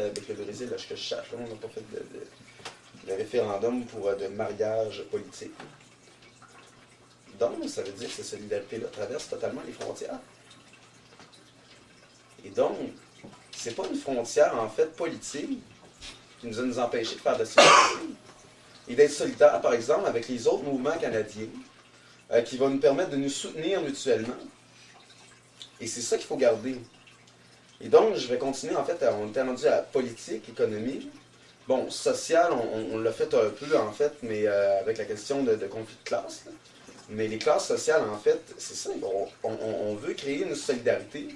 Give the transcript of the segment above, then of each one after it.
avec le Brésil, là, que je cherche, on n'a pas fait de référendum pour de mariage politique. Donc, ça veut dire que cette solidarité-là traverse totalement les frontières. Et donc, c'est pas une frontière, en fait, politique qui nous a empêchés de faire de la solidarité. Et d'être solidaires, par exemple, avec les autres mouvements canadiens, qui vont nous permettre de nous soutenir mutuellement. Et c'est ça qu'il faut garder. Et donc, je vais continuer, en fait, on était rendu à politique, économie. Bon, social, on l'a fait un peu, en fait, mais avec la question de conflit de classe. Là. Mais les classes sociales, en fait, c'est ça. On veut créer une solidarité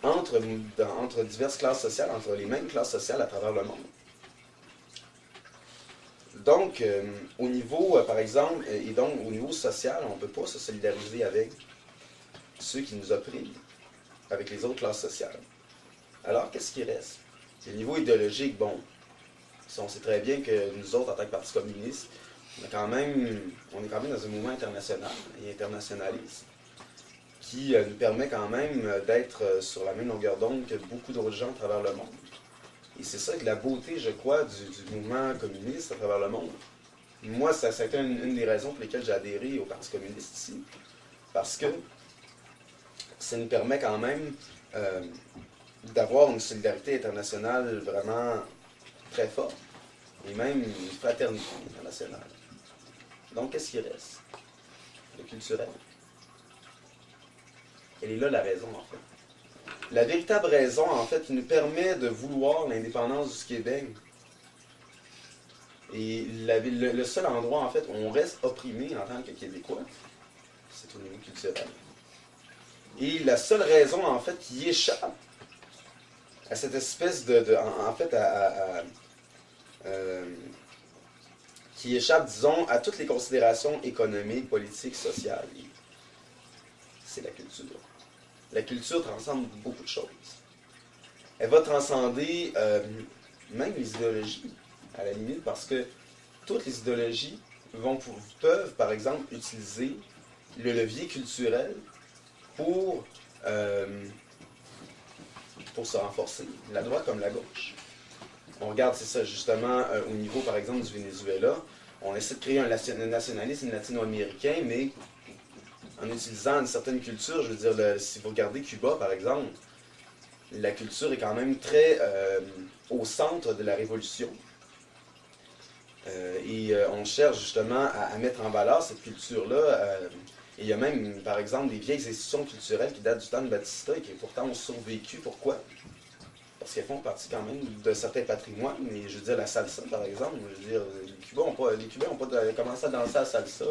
entre diverses classes sociales, entre les mêmes classes sociales à travers le monde. Donc, au niveau, par exemple, et donc au niveau social, on ne peut pas se solidariser avec ceux qui nous oppriment, avec les autres classes sociales. Alors, qu'est-ce qui reste? Au niveau idéologique, bon, on sait très bien que nous autres, en tant que Parti communiste, on est quand même dans un mouvement international et internationaliste qui nous permet quand même d'être sur la même longueur d'onde que beaucoup d'autres gens à travers le monde. Et c'est ça que la beauté, je crois, du mouvement communiste à travers le monde. Moi, ça a été une des raisons pour lesquelles j'ai adhéré au Parti communiste ici. Parce que ça nous permet quand même d'avoir une solidarité internationale vraiment très forte. Et même une fraternité internationale. Donc, qu'est-ce qui reste? Le culturel. Elle est là la raison, en fait. La véritable raison, en fait, qui nous permet de vouloir l'indépendance du Québec. Et le seul endroit, en fait, où on reste opprimé en tant que Québécois, c'est au niveau culturel. Et la seule raison, en fait, qui échappe à cette espèce qui échappe, disons, à toutes les considérations économiques, politiques, sociales, c'est la culture. La culture transcende beaucoup de choses. Elle va transcender même les idéologies, à la limite, parce que toutes les idéologies peuvent, par exemple, utiliser le levier culturel pour se renforcer, la droite comme la gauche. On regarde, c'est ça, justement, au niveau, par exemple, du Venezuela, on essaie de créer un nationalisme latino-américain, mais en utilisant une certaine culture. Je veux dire, si vous regardez Cuba, par exemple, la culture est quand même très au centre de la révolution. On cherche justement à mettre en valeur cette culture-là. Et il y a même, par exemple, des vieilles institutions culturelles qui datent du temps de Batista et qui pourtant ont survécu. Pourquoi? Parce qu'elles font partie quand même de certains patrimoines. Mais je veux dire, la salsa, par exemple, je veux dire, les Cubains n'ont pas commencé à danser la salsa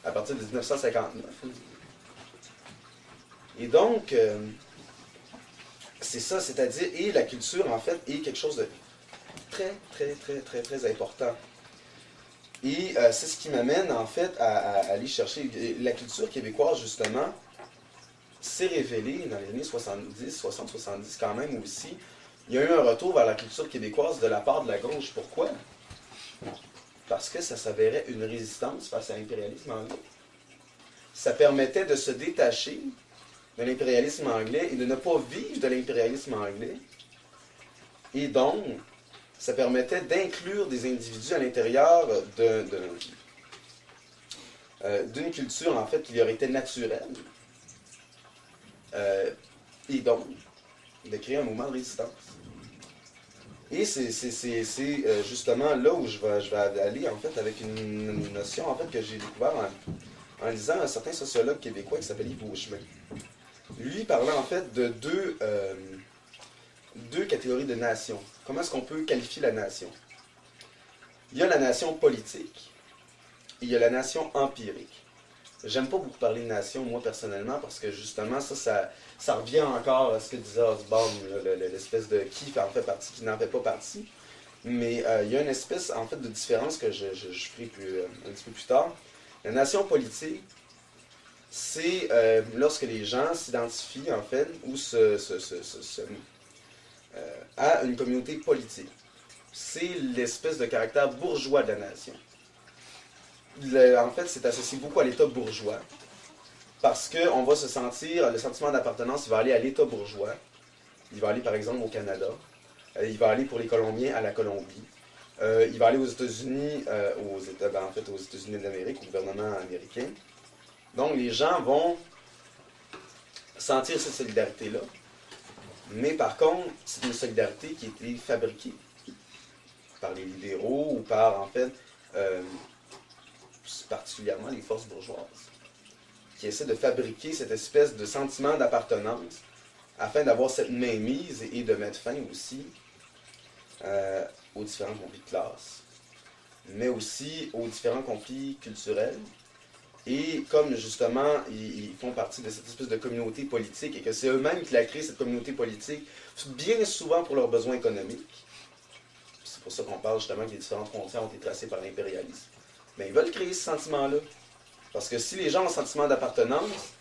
à partir de 1959. Et donc, c'est ça, c'est-à-dire, et la culture, en fait, est quelque chose de très, très, très, très, très important. Et c'est ce qui m'amène, en fait, à aller chercher. La culture québécoise, justement, s'est révélée dans les années 70, 60, 70 quand même aussi. Il y a eu un retour vers la culture québécoise de la part de la gauche. Pourquoi? Parce que ça s'avérait une résistance face à l'impérialisme anglais. Ça permettait de se détacher de l'impérialisme anglais et de ne pas vivre de l'impérialisme anglais. Et donc, ça permettait d'inclure des individus à l'intérieur d'une culture, en fait, qui leur était naturelle. Et donc, de créer un mouvement de résistance. Et c'est justement là où je vais aller, en fait, avec une notion, en fait, que j'ai découvert en lisant un certain sociologue québécois qui s'appelle Yves Beauchemin. Lui parlait, en fait, de deux catégories de nations. Comment est-ce qu'on peut qualifier la nation? Il y a la nation politique et il y a la nation empirique. J'aime pas beaucoup parler de nation, moi, personnellement, parce que, justement, ça revient encore à ce que disait Osborne, l'espèce de qui en fait partie, qui n'en fait pas partie. Mais il y a une espèce, en fait, de différence que je ferai un petit peu plus tard. La nation politique, c'est lorsque les gens s'identifient, en fait, ou à une communauté politique. C'est l'espèce de caractère bourgeois de la nation. En fait, c'est associé beaucoup à l'État bourgeois, parce qu'on va se sentir, le sentiment d'appartenance, il va aller à l'État bourgeois, il va aller par exemple au Canada, Il va aller pour les Colombiens à la Colombie. Il va aller aux États-Unis, aux États-Unis d'Amérique, au gouvernement américain. Donc les gens vont sentir cette solidarité-là. Mais par contre, c'est une solidarité qui a été fabriquée par les libéraux ou par, en fait, particulièrement les forces bourgeoises, qui essaient de fabriquer cette espèce de sentiment d'appartenance afin d'avoir cette mainmise et de mettre fin aussi aux différents conflits de classe, mais aussi aux différents conflits culturels. Et comme justement, ils font partie de cette espèce de communauté politique et que c'est eux-mêmes qui la créent, cette communauté politique, bien souvent pour leurs besoins économiques. C'est pour ça qu'on parle justement que les différentes frontières ont été tracées par l'impérialisme. Mais ils veulent créer ce sentiment-là. Parce que si les gens ont un sentiment d'appartenance,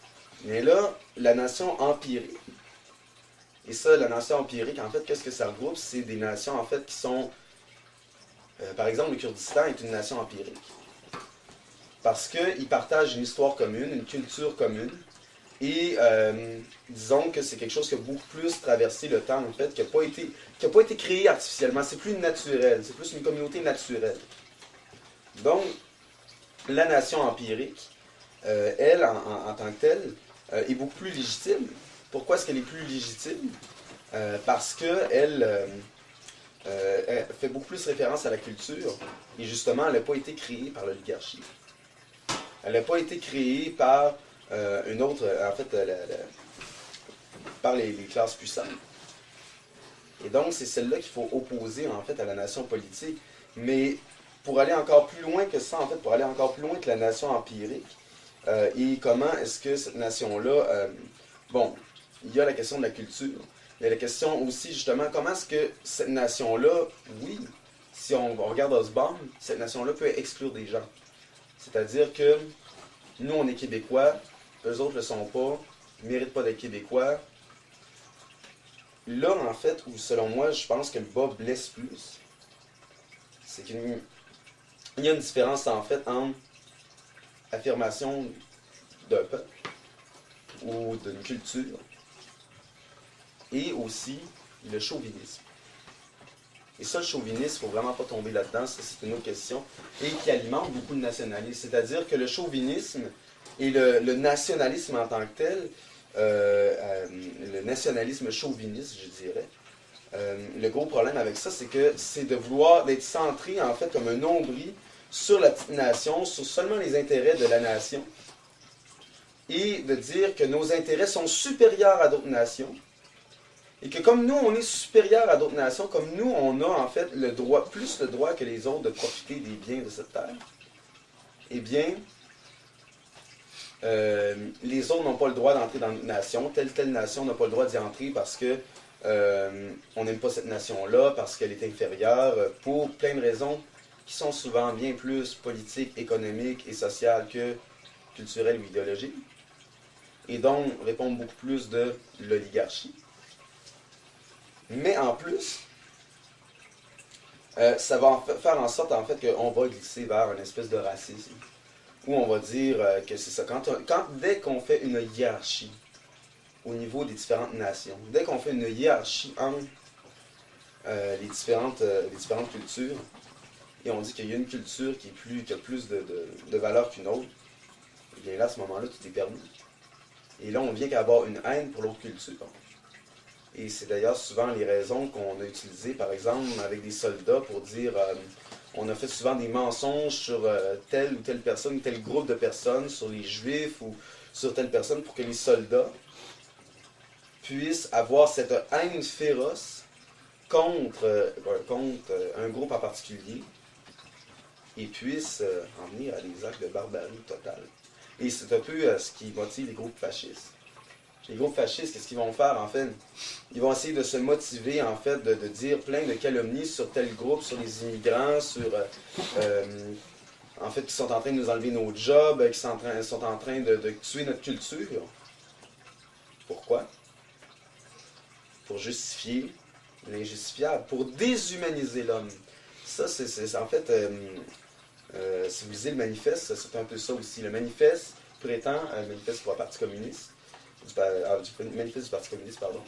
mais là, la nation empirique, et ça, la nation empirique, en fait, qu'est-ce que ça regroupe? C'est des nations, en fait, qui sont... par exemple, le Kurdistan est une nation empirique. Parce qu'ils partagent une histoire commune, une culture commune, et disons que c'est quelque chose qui a beaucoup plus traversé le temps, en fait, qui n'a pas été créé artificiellement. C'est plus naturel, c'est plus une communauté naturelle. Donc, la nation empirique, elle, en tant que telle, est beaucoup plus légitime. Pourquoi est-ce qu'elle est plus légitime? Parce qu'elle elle fait beaucoup plus référence à la culture, et justement, elle n'a pas été créée par l'oligarchie. Elle n'a pas été créée par une autre, en fait, par les classes puissantes. Et donc, c'est celle-là qu'il faut opposer, en fait, à la nation politique. Mais pour aller encore plus loin que ça, en fait, pour aller encore plus loin que la nation empirique, et comment est-ce que cette nation-là... bon, il y a la question de la culture, mais la question aussi, justement, comment est-ce que cette nation-là, oui, si on regarde Osborne, cette nation-là peut exclure des gens. C'est-à-dire que nous, on est Québécois, eux autres ne le sont pas, ils ne méritent pas d'être Québécois. Là, en fait, où selon moi, je pense que le bas blesse plus, c'est qu'il y a une différence, en fait, entre affirmation d'un peuple ou d'une culture et aussi le chauvinisme. Et ça, le chauvinisme, il ne faut vraiment pas tomber là-dedans, ça c'est une autre question, et qui alimente beaucoup le nationalisme. C'est-à-dire que le chauvinisme et le nationalisme en tant que tel, le nationalisme chauviniste, je dirais, le gros problème avec ça, c'est que c'est de vouloir d'être centré, en fait, comme un nombril sur la petite nation, sur seulement les intérêts de la nation, et de dire que nos intérêts sont supérieurs à d'autres nations, et que comme nous, on est supérieur à d'autres nations, comme nous, on a en fait le droit, plus le droit que les autres de profiter des biens de cette terre, eh bien, les autres n'ont pas le droit d'entrer dans notre nation, telle nation n'a pas le droit d'y entrer parce que on n'aime pas cette nation-là, parce qu'elle est inférieure, pour plein de raisons qui sont souvent bien plus politiques, économiques et sociales que culturelles ou idéologiques, et donc répondent beaucoup plus de l'oligarchie. Mais en plus, ça va faire en sorte en fait qu'on va glisser vers une espèce de racisme, où on va dire que c'est ça. Dès qu'on fait une hiérarchie au niveau des différentes nations, dès qu'on fait une hiérarchie entre les différentes cultures, et on dit qu'il y a une culture qui a plus de valeur qu'une autre, et bien là, à ce moment-là, tout est permis. Et là, on vient qu'à avoir une haine pour l'autre culture. Et c'est d'ailleurs souvent les raisons qu'on a utilisées, par exemple, avec des soldats pour dire on a fait souvent des mensonges sur telle ou telle personne, tel groupe de personnes, sur les Juifs ou sur telle personne, pour que les soldats puissent avoir cette haine féroce contre un groupe en particulier et puissent en venir à des actes de barbarie totale. Et c'est un peu ce qui motive les groupes fascistes. Les groupes fascistes, qu'est-ce qu'ils vont faire, en fait? Ils vont essayer de se motiver, en fait, de dire plein de calomnies sur tel groupe, sur les immigrants, sur... en fait, qui sont en train de nous enlever nos jobs, qui sont en train de tuer notre culture. Pourquoi? Pour justifier l'injustifiable, pour déshumaniser l'homme. Ça, c'est en fait... si vous lisez le manifeste, c'est un peu ça aussi. Le manifeste prétend, le manifeste pour le Parti communiste, du manifeste du Parti communiste, pardon,